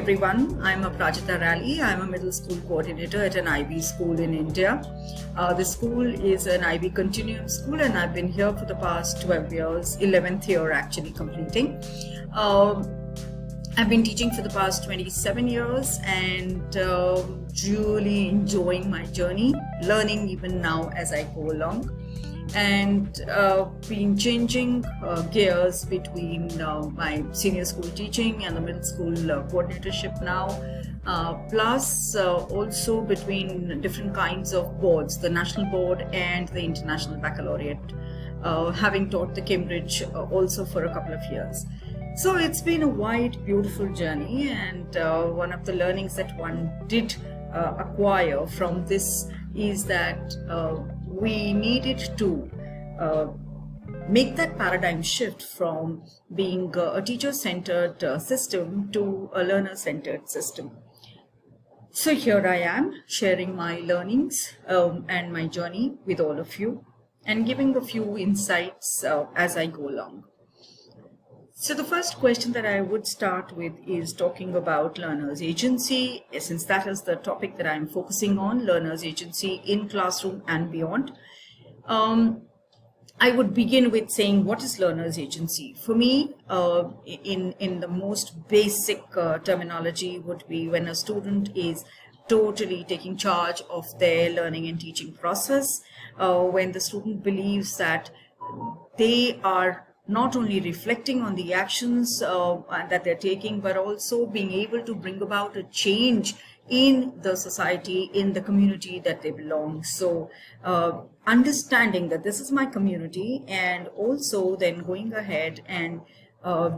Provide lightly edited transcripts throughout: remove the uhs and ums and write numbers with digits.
everyone. I'm Aprajita Rally. I'm a middle school coordinator at an IB school in India. The school is an IB continuum school and I've been here for the past 12 years, 11th year actually completing. I've been teaching for the past 27 years and really enjoying my journey, learning even now as I go along, and been changing gears between my senior school teaching and the middle school coordinatorship now, plus also between different kinds of boards, the national board and the international baccalaureate, having taught the Cambridge also for a couple of years. So it's been a wide, beautiful journey, and one of the learnings that one did acquire from this is that we needed to make that paradigm shift from being a teacher-centered system to a learner-centered system. So here I am sharing my learnings and my journey with all of you and giving a few insights as I go along. So the first question that I would start with is talking about learners' agency, since that is the topic that I'm focusing on, learners' agency in classroom and beyond. I would begin with saying, what is learner's agency? For me, in the most basic terminology would be when a student is totally taking charge of their learning and teaching process, when the student believes that they are not only reflecting on the actions that they're taking, but also being able to bring about a change in the society, in the community that they belong. So understanding that this is my community, and also then going ahead and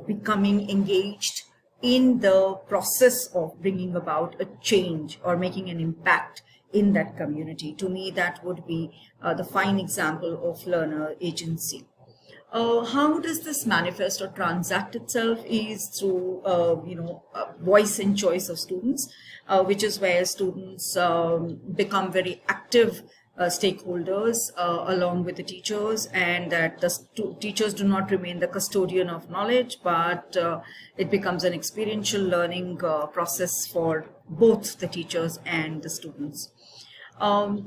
becoming engaged in the process of bringing about a change or making an impact in that community. To me, that would be the fine example of learner agency. How does this manifest or transact itself is through, voice and choice of students, which is where students become very active stakeholders along with the teachers, and that the teachers do not remain the custodian of knowledge, but it becomes an experiential learning process for both the teachers and the students.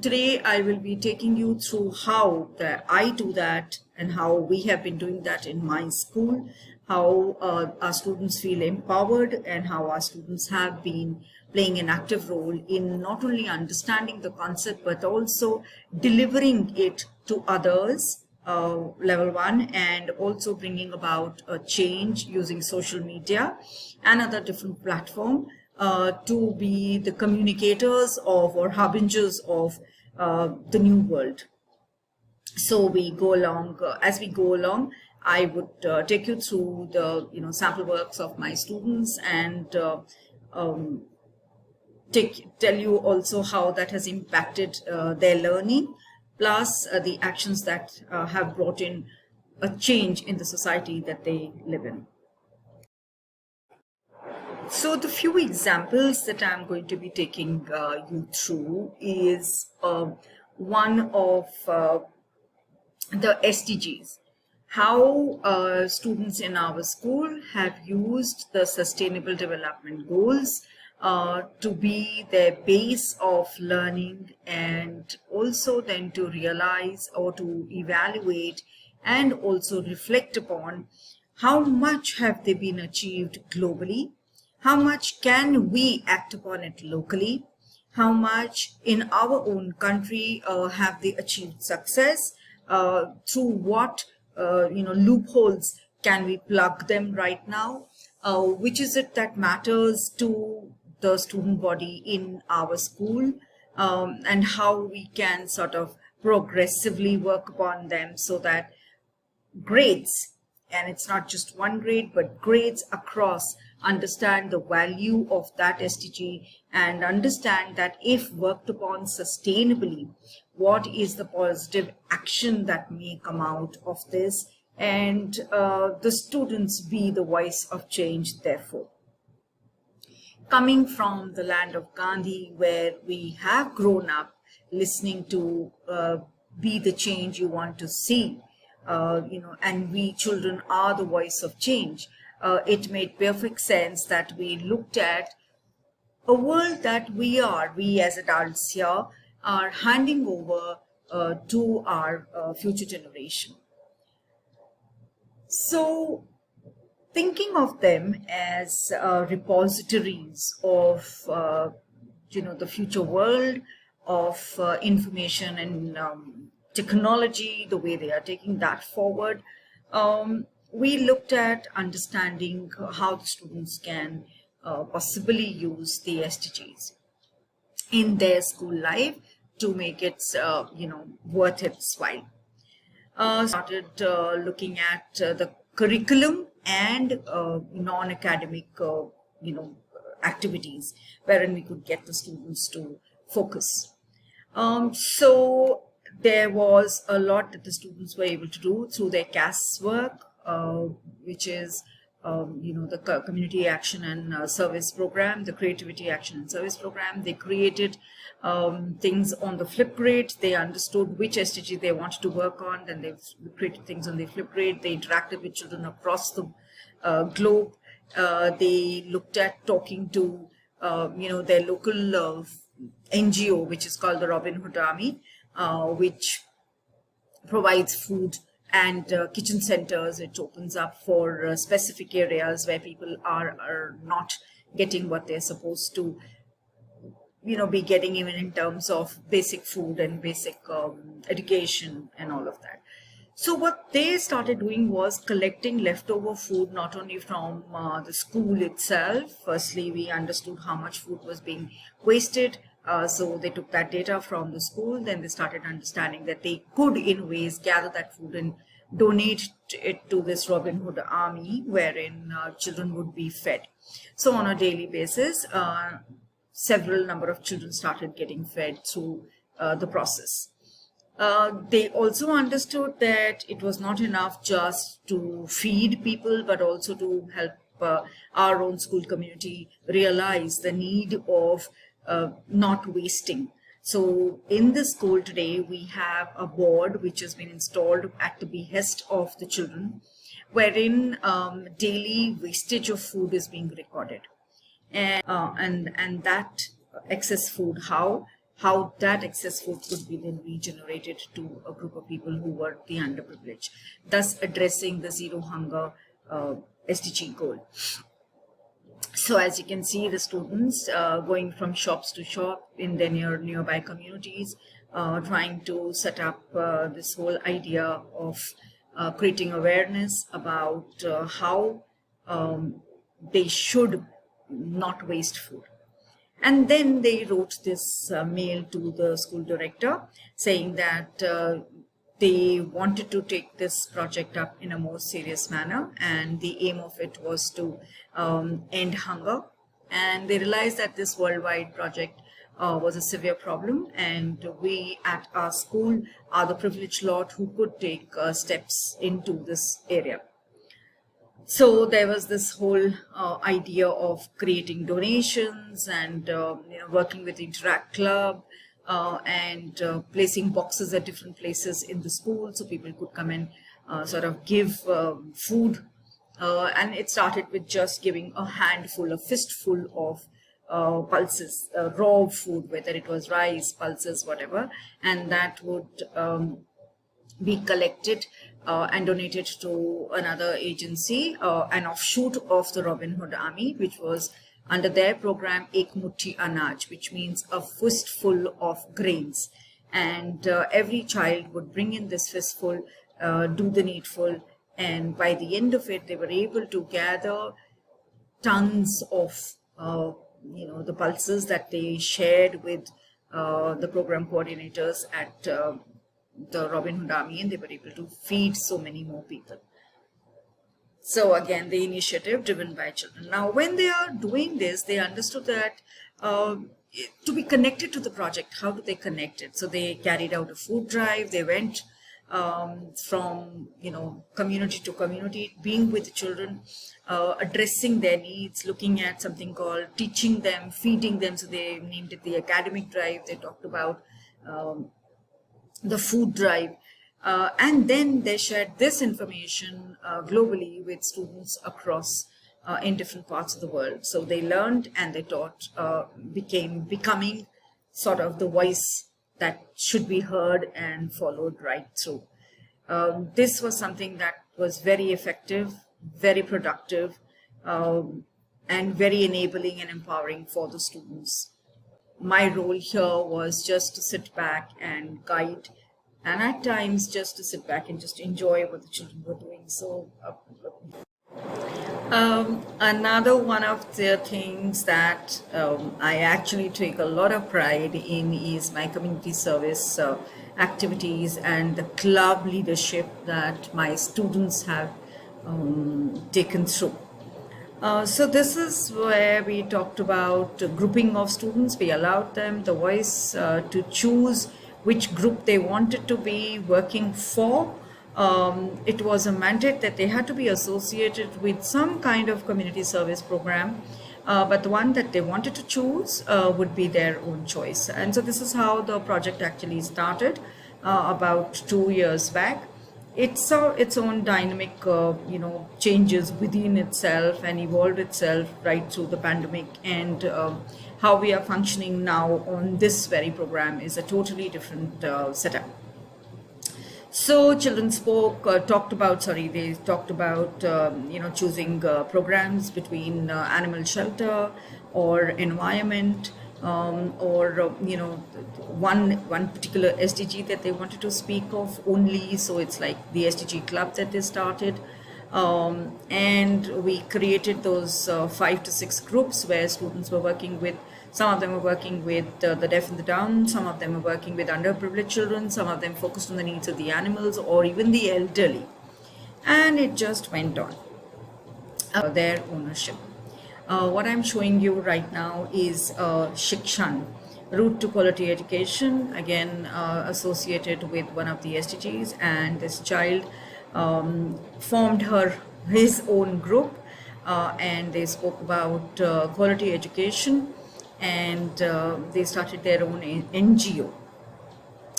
Today I will be taking you through how I do that and how we have been doing that in my school, how our students feel empowered, and how our students have been playing an active role in not only understanding the concept but also delivering it to others, level one, and also bringing about a change using social media and other different platforms to be the communicators of or harbingers of the new world. So we go along, as we go along, I would take you through the sample works of my students and tell you also how that has impacted their learning, plus the actions that have brought in a change in the society that they live in. So the few examples that I'm going to be taking you through is one of the SDGs, how students in our school have used the Sustainable Development Goals to be their base of learning, and also then to realize or to evaluate and also reflect upon how much have they been achieved globally, how much can we act upon it locally, how much in our own country have they achieved success, through what loopholes can we plug them right now, which is it that matters to the student body in our school, and how we can sort of progressively work upon them so that grades, and it's not just one grade but grades across, understand the value of that SDG and understand that if worked upon sustainably, what is the positive action that may come out of this, and the students be the voice of change therefore. Coming from the land of Gandhi, where we have grown up listening to be the change you want to see, and we children are the voice of change. It made perfect sense that we looked at a world that we as adults here, are handing over to our future generation. So, thinking of them as repositories of the future world of information and technology, the way they are taking that forward, we looked at understanding how the students can possibly use the SDGs in their school life to make it worth its while. Started looking at the curriculum and non-academic activities wherein we could get the students to focus. So there was a lot that the students were able to do through their CAS work, which is the community action and service program, the creativity action and service program. They created things on the Flipgrid. They understood which SDG they wanted to work on, then they created things on the Flipgrid. They interacted with children across the globe. They looked at talking to their local NGO, which is called the Robin Hood Army, which provides food and kitchen centers. It opens up for specific areas where people are not getting what they're supposed to be getting, even in terms of basic food and basic education and all of that. So what they started doing was collecting leftover food, not only from the school itself. Firstly, we understood how much food was being wasted. So they took that data from the school. Then they started understanding that they could, in ways, gather that food and donate it to this Robin Hood Army, wherein children would be fed. So on a daily basis, several number of children started getting fed through the process. They also understood that it was not enough just to feed people, but also to help our own school community realize the need of not wasting. So in the school today, we have a board which has been installed at the behest of the children, wherein daily wastage of food is being recorded. And that excess food, how that excess food could be then regenerated to a group of people who were the underprivileged, thus addressing the zero hunger SDG goal. So as you can see, the students going from shops to shop in their nearby communities, trying to set up this whole idea of creating awareness about how they should not waste food. And then they wrote this mail to the school director saying that they wanted to take this project up in a more serious manner, and the aim of it was to end hunger. And they realized that this worldwide project was a severe problem, and we at our school are the privileged lot who could take steps into this area. So there was this whole idea of creating donations and working with Interact Club and placing boxes at different places in the school so people could come and sort of give food. And it started with just giving a handful, a fistful of pulses, raw food, whether it was rice, pulses, whatever, and that would be collected and donated to another agency, an offshoot of the Robin Hood Army, which was under their program Ek Mutti Anaj, which means a fistful of grains. And every child would bring in this fistful, do the needful, and by the end of it, they were able to gather tons of the pulses that they shared with the program coordinators at the Robin Hood Army, and they were able to feed so many more people. So again, the initiative driven by children. Now, when they are doing this, they understood that to be connected to the project, how do they connect it? So they carried out a food drive. They went from community to community, being with children, addressing their needs, looking at something called teaching them, feeding them. So they named it the academic drive. They talked about the food drive, and then they shared this information globally with students across in different parts of the world. So they learned and they taught, becoming sort of the voice that should be heard and followed right through. This was something that was very effective, very productive, and very enabling and empowering for the students. My role here was just to sit back and guide, and at times just to sit back and just enjoy what the children were doing. So another one of the things that I actually take a lot of pride in is my community service activities and the club leadership that my students have taken through. So this is where we talked about grouping of students. We allowed them the voice to choose which group they wanted to be working for. It was a mandate that they had to be associated with some kind of community service program, but the one that they wanted to choose would be their own choice. And so this is how the project actually started about 2 years back. It saw its own dynamic, changes within itself and evolved itself right through the pandemic. And how we are functioning now on this very program is a totally different setup. So children talked about choosing programs between animal shelter or environment, one particular SDG that they wanted to speak of only. So it's like the Sdg Club that they started. And we created those 5 to 6 groups where students were working with. Some of them were working with the deaf and the dumb, some of them were working with underprivileged children, some of them focused on the needs of the animals or even the elderly. And it just went on. Their ownership. What I'm showing you right now is Shikshan, Route to Quality Education, again associated with one of the SDGs, and this child formed his own group, and they spoke about quality education, and they started their own NGO.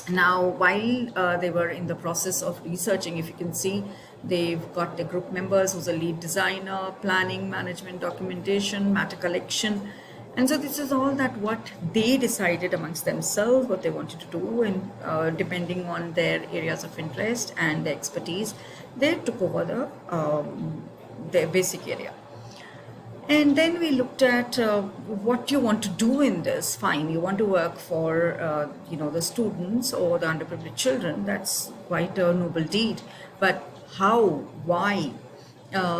Now, while they were in the process of researching, if you can see, they've got the group members who's a lead designer, planning, management, documentation, matter collection. And so this is all that what they decided amongst themselves, what they wanted to do, and depending on their areas of interest and their expertise, they took over their basic area. And then we looked at what you want to do in this. Fine, you want to work for the students or the underprivileged children. That's quite a noble deed. But how? Why?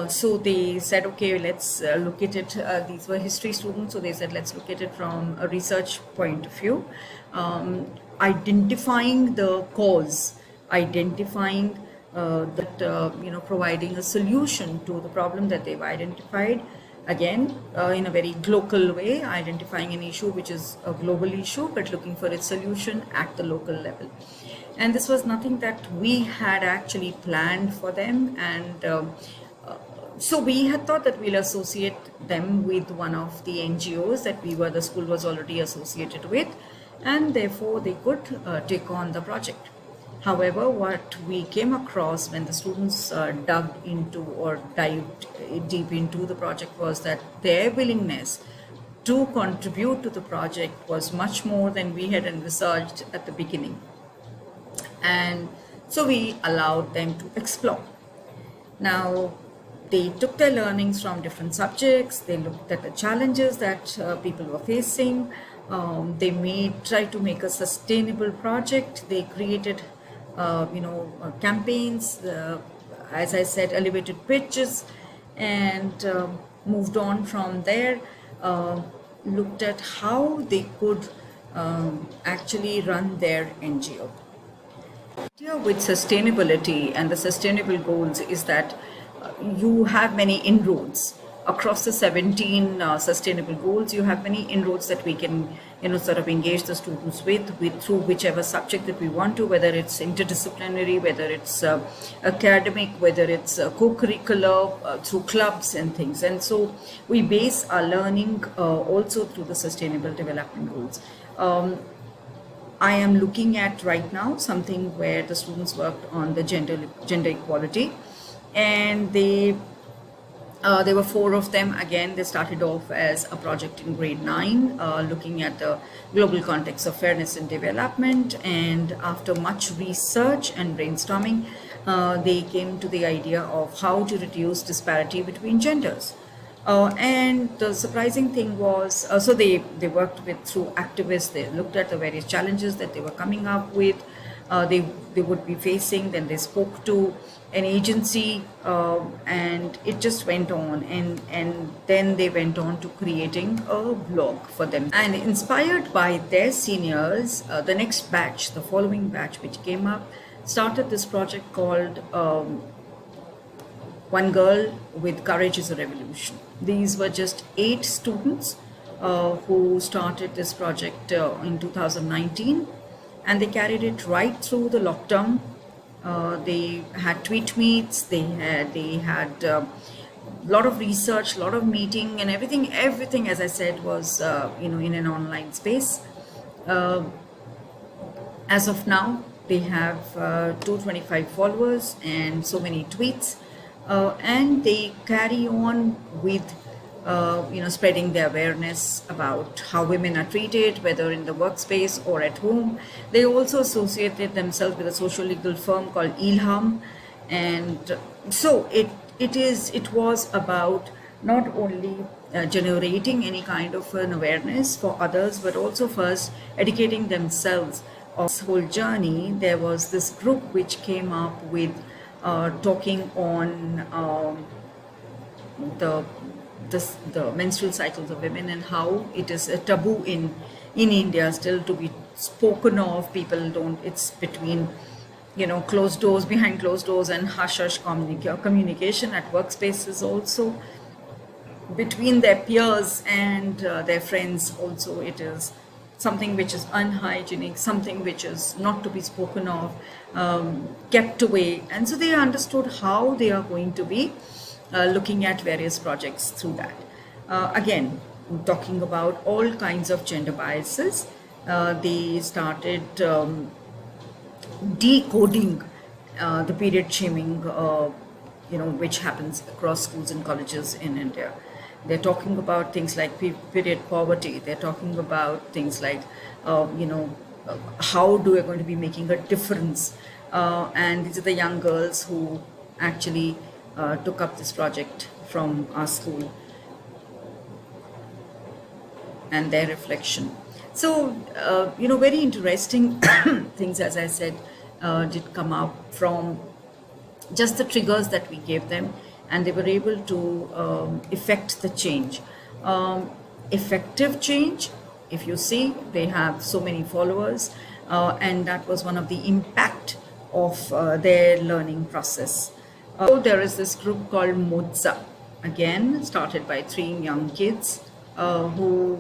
So they said, okay, let's look at it. These were history students, so they said, let's look at it from a research point of view. Identifying the cause, identifying providing a solution to the problem that they've identified. Again, in a very local way, identifying an issue which is a global issue, but looking for its solution at the local level. And this was nothing that we had actually planned for them. And so we had thought that we'll associate them with one of the NGOs that the school was already associated with, and therefore they could take on the project. However, what we came across when the students dug into or dived deep into the project was that their willingness to contribute to the project was much more than we had envisaged at the beginning. And so we allowed them to explore. Now, they took their learnings from different subjects. They looked at the challenges that people were facing. They tried to make a sustainable project. They created campaigns, as I said, elevated pitches, and moved on from there, looked at how they could actually run their NGO. The idea with sustainability and the sustainable goals is that you have many inroads. Across the 17 sustainable goals, you have many inroads that we can sort of engage the students with through whichever subject that we want to, whether it's interdisciplinary, whether it's academic, whether it's co-curricular, through clubs and things. And so we base our learning also through the sustainable development goals. I am looking at right now something where the students worked on the gender equality, and they There were four of them. Again, they started off as a project in grade 9, looking at the global context of fairness in development. And after much research and brainstorming, they came to the idea of how to reduce disparity between genders. And the surprising thing was, so they worked with through activists. They looked at the various challenges that they were coming up with. They would be facing. Then they spoke to an agency, and it just went on. And then they went on to creating a blog for them. And inspired by their seniors, the next batch, the following batch, which came up, started this project called One Girl with Courage is a Revolution. These were just 8 students who started this project in 2019, and they carried it right through the lockdown. They had tweet meets, they had a lot of research, a lot of meeting, and everything, as I said, was in an online space. As of now, they have 225 followers and so many tweets, and they carry on with spreading the awareness about how women are treated, whether in the workspace or at home. They also associated themselves with a social legal firm called Ilham, and so it was about not only generating any kind of an awareness for others, but also first educating themselves. Of this whole journey, there was this group which came up with talking on the menstrual cycles of women, and how it is a taboo in India still to be spoken of. People don't, it's between closed doors, behind closed doors, and hush communication at workspaces, also between their peers and their friends. Also, it is something which is unhygienic, something which is not to be spoken of, kept away. And so they understood how they are going to be looking at various projects through that. Again, talking about all kinds of gender biases, they started decoding the period shaming, which happens across schools and colleges in India. They're talking about things like period poverty. They're talking about things like, how do we going to be making a difference? And these are the young girls who actually took up this project from our school, and their reflection. So, very interesting things, as I said, did come up from just the triggers that we gave them, and they were able to effect the change. Effective change, if you see, they have so many followers, and that was one of the impact of their learning process. So there is this group called Moza, again started by 3 young kids who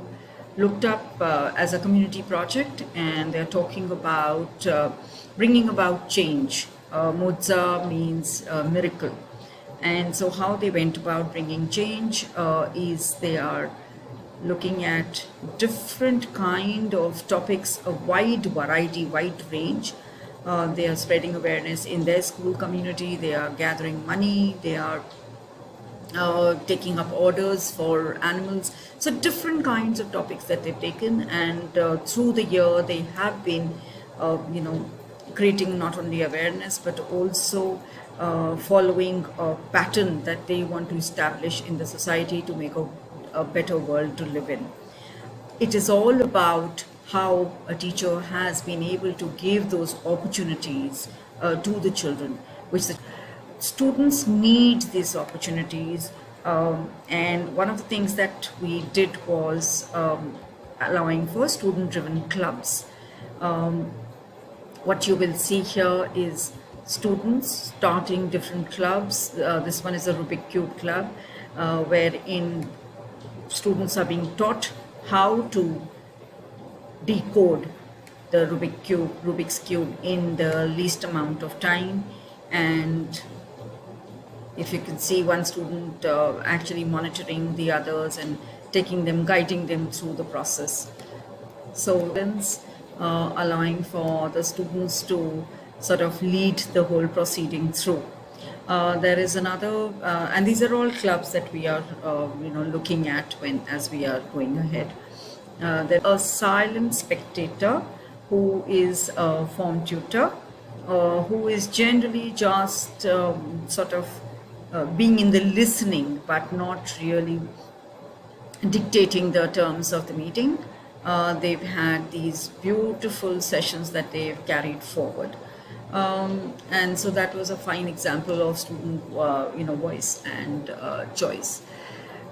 looked up as a community project, and they're talking about bringing about change. Moza means miracle. And so how they went about bringing change is they are looking at different kind of topics, a wide variety, wide range. They are spreading awareness in their school community. They are gathering money. They are taking up orders for animals. So different kinds of topics that they've taken, and through the year they have been, creating not only awareness but also following a pattern that they want to establish in the society to make a better world to live in. It is all about how a teacher has been able to give those opportunities to the children, which the students need these opportunities. And one of the things that we did was allowing for student-driven clubs. What you will see here is students starting different clubs. This one is a Rubik Cube club, wherein students are being taught how to decode the Rubik's Cube in the least amount of time. And if you can see one student actually monitoring the others and guiding them through the process. So allowing for the students to sort of lead the whole proceeding through. There is another, and these are all clubs that we are, looking at when as we are going ahead. There's a silent spectator who is a form tutor, who is generally just sort of being in the listening, but not really dictating the terms of the meeting. They've had these beautiful sessions that they've carried forward. And so that was a fine example of student, voice and choice.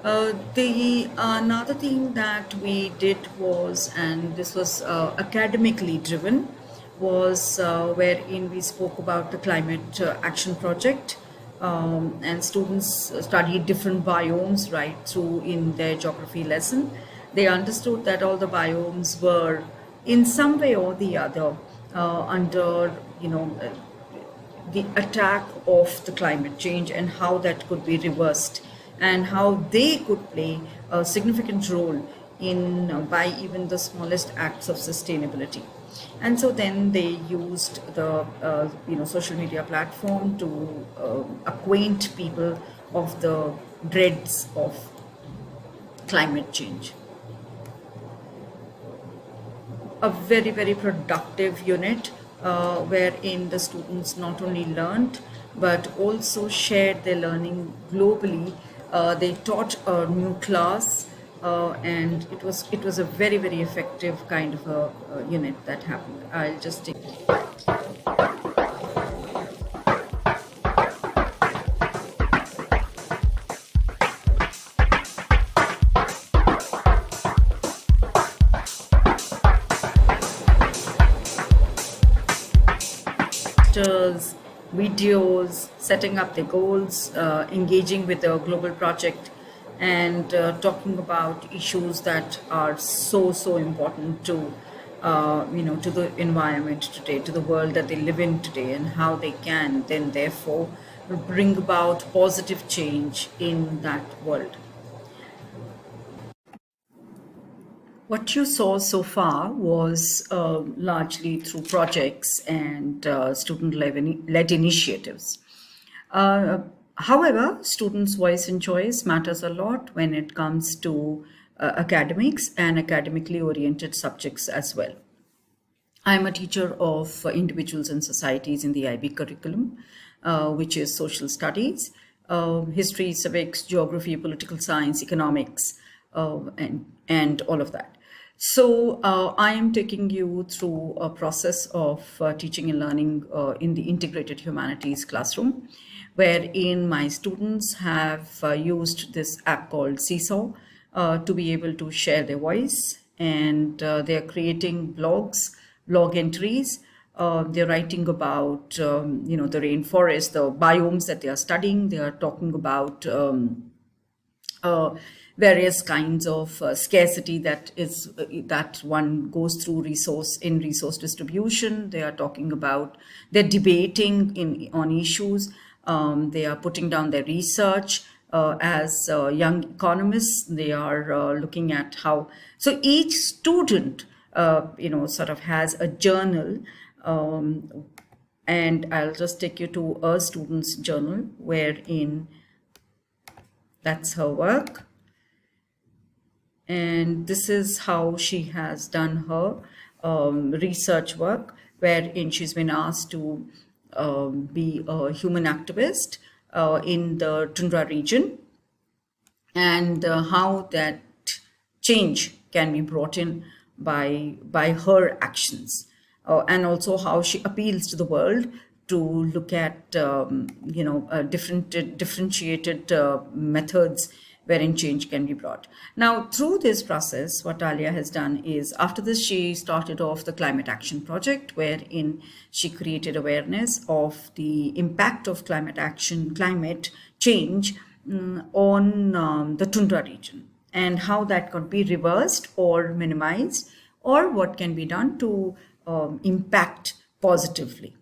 The another thing that we did was, and this was academically driven, was wherein we spoke about the climate action project, and students studied different biomes right through in their geography lesson. They understood that all the biomes were in some way or the other under the attack of the climate change, and how that could be reversed, and how they could play a significant role in by even the smallest acts of sustainability. And so then they used the social media platform to acquaint people of the dreads of climate change. A very, very productive unit, wherein the students not only learned but also shared their learning globally. They taught a new class, and it was a very, very effective kind of a unit that happened. I'll just take. Videos, setting up their goals, engaging with the global project, and talking about issues that are so important to to the environment today, to the world that they live in today, and how they can then therefore bring about positive change in that world. What you saw so far was largely through projects and student-led initiatives. Uh, However, students' voice and choice matters a lot when it comes to academics and academically oriented subjects as well. I'm a teacher of individuals and societies in the IB curriculum, which is social studies, history, civics, geography, political science, economics, and all of that. So I am taking you through a process of teaching and learning in the integrated humanities classroom, wherein my students have used this app called Seesaw to be able to share their voice, and they're creating blog entries. They're writing about the rainforest, the biomes that they are studying. They are talking about uh, various kinds of scarcity that one goes through resource distribution. They are talking about, they're debating on issues. They are putting down their research. As young economists, they are looking at how. So each student, sort of has a journal, and I'll just take you to a student's journal, wherein that's her work. And this is how she has done her research work, wherein she's been asked to be a human activist in the Tundra region, and how that change can be brought in by her actions, and also how she appeals to the world to look at differentiated methods wherein change can be brought. Now, through this process, what Alia has done is, after this, she started off the climate action project, wherein she created awareness of the impact of climate change on the Tundra region, and how that could be reversed or minimized, or what can be done to impact positively.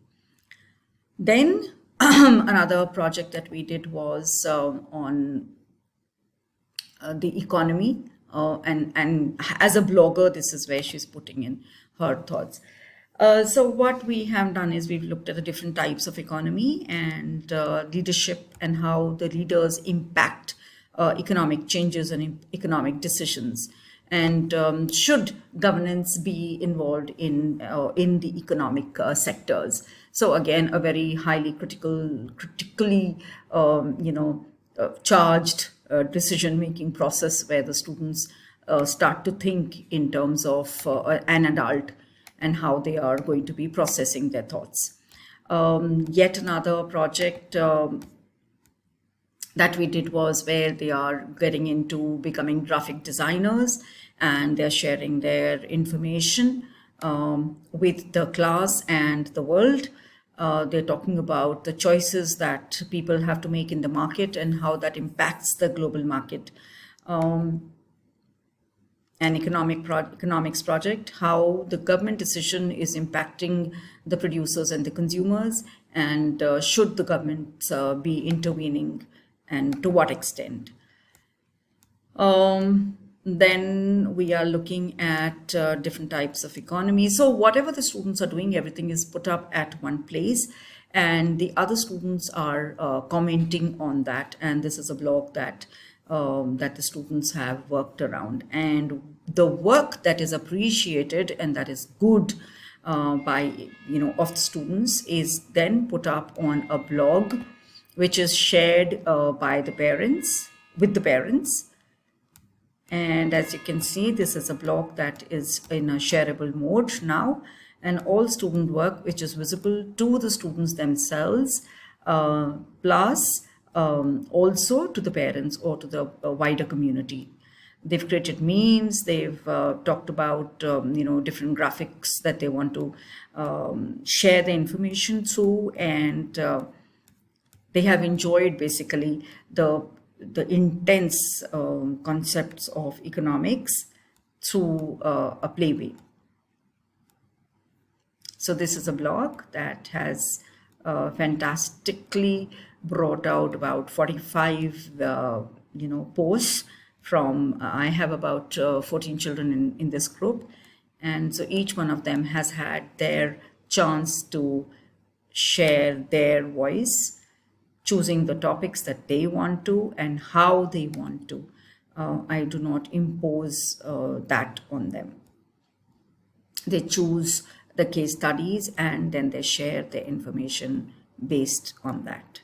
Then another project that we did was on the economy, and as a blogger, this is where she's putting in her thoughts. So what we have done is we've looked at the different types of economy and leadership and how the leaders impact economic changes and economic decisions. And should governance be involved in the economic sectors? So again, a very highly critically, charged decision-making process where the students start to think in terms of an adult and how they are going to be processing their thoughts. Yet another project that we did was where they are getting into becoming graphic designers and they're sharing their information with the class and the world. They're talking about the choices that people have to make in the market and how that impacts the global market. An economics project, how the government decision is impacting the producers and the consumers, and should the government be intervening, and to what extent. Then we are looking at different types of economy. So whatever the students are doing, everything is put up at one place, and the other students are commenting on that. And this is a blog that that the students have worked around, and the work that is appreciated and that is good by of the students is then put up on a blog, which is shared by the parents with the parents. And as you can see, this is a blog that is in a shareable mode now, and all student work which is visible to the students themselves, plus also to the parents or to the wider community. They've created memes, they've talked about different graphics that they want to share the information through, and they have enjoyed basically the intense concepts of economics through a playway. So this is a blog that has fantastically brought out about 45 posts from I have about 14 children in this group, and so each one of them has had their chance to share their voice, choosing the topics that they want to and how they want to. I do not impose that on them. They choose the case studies and then they share their information based on that.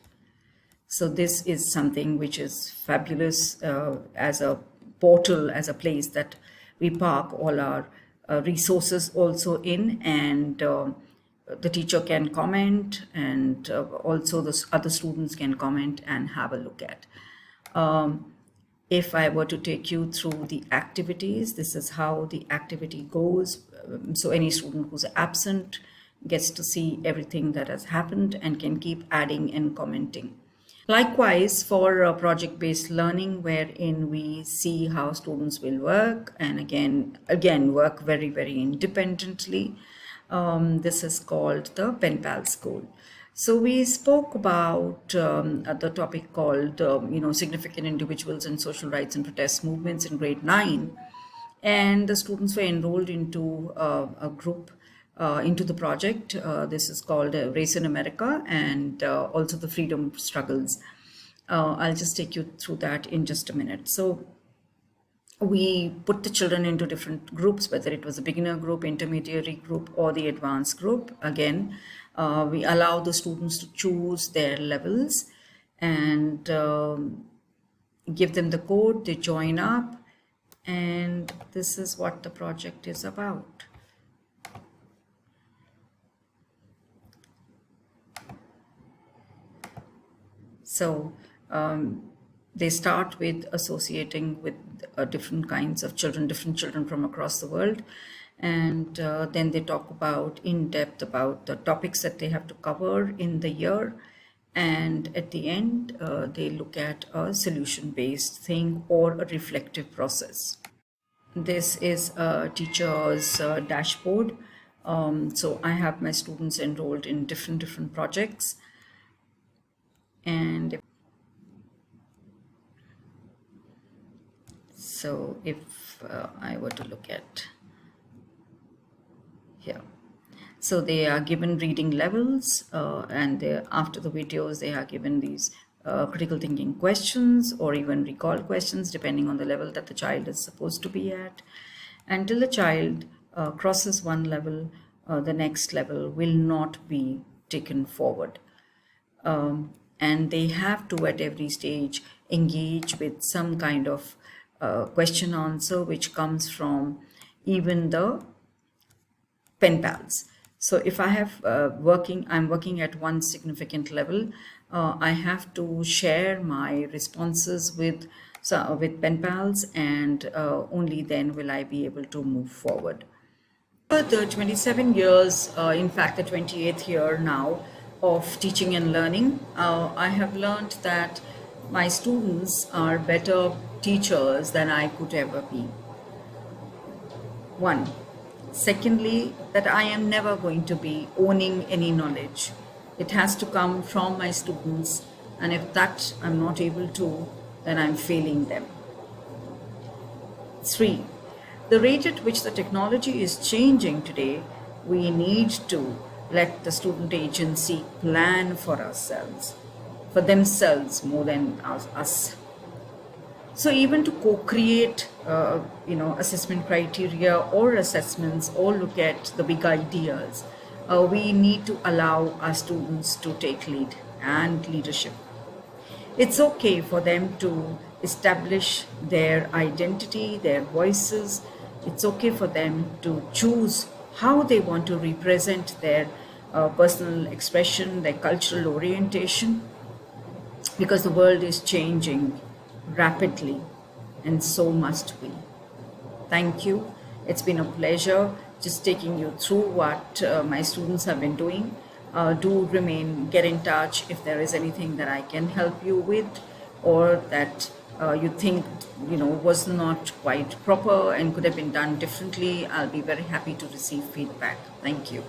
So this is something which is fabulous as a portal, as a place that we park all our resources also in, and the teacher can comment, and also the other students can comment and have a look at. If I were to take you through the activities, this is how the activity goes. So any student who's absent gets to see everything that has happened and can keep adding and commenting. Likewise, for project-based learning, wherein we see how students will work and again work very, very independently. This is called the Pen Pal School. So we spoke about the topic called significant individuals and social rights and protest movements in grade 9, and the students were enrolled into a group into the project. This is called Race in America, and also the freedom struggles. I'll just take you through that in just a minute. So we put the children into different groups, whether it was a beginner group, intermediary group, or the advanced group. Again, we allow the students to choose their levels and give them the code, they join up, and this is what the project is about. So they start with associating with different kinds of children, different children from across the world. And then they talk about in depth about the topics that they have to cover in the year. And at the end, they look at a solution-based thing or a reflective process. This is a teacher's dashboard. So I have my students enrolled in different projects. And so if I were to look at here, So they are given reading levels, and after the videos, they are given these critical thinking questions or even recall questions, depending on the level that the child is supposed to be at. Until the child crosses one level, the next level will not be taken forward. And they have to, at every stage, engage with some kind of question answer, which comes from even the pen pals. So if I have I'm working at one significant level, I have to share my responses with pen pals, and only then will I be able to move forward. The 27 years, in fact, the 28th year now of teaching and learning, I have learned that my students are better teachers than I could ever be. One. Secondly, that I am never going to be owning any knowledge. It has to come from my students, and if that I'm not able to, then I'm failing them. 3. The rate at which the technology is changing today, we need to let the student agency plan for ourselves, for themselves more than us. So even to co-create, assessment criteria or assessments, or look at the big ideas, we need to allow our students to take lead and leadership. It's okay for them to establish their identity, their voices. It's okay for them to choose how they want to represent their personal expression, their cultural orientation, because the world is changing rapidly, and so must we. Thank you. It's been a pleasure just taking you through what my students have been doing. Get in touch if there is anything that I can help you with, or that you think was not quite proper and could have been done differently. I'll be very happy to receive feedback. Thank you.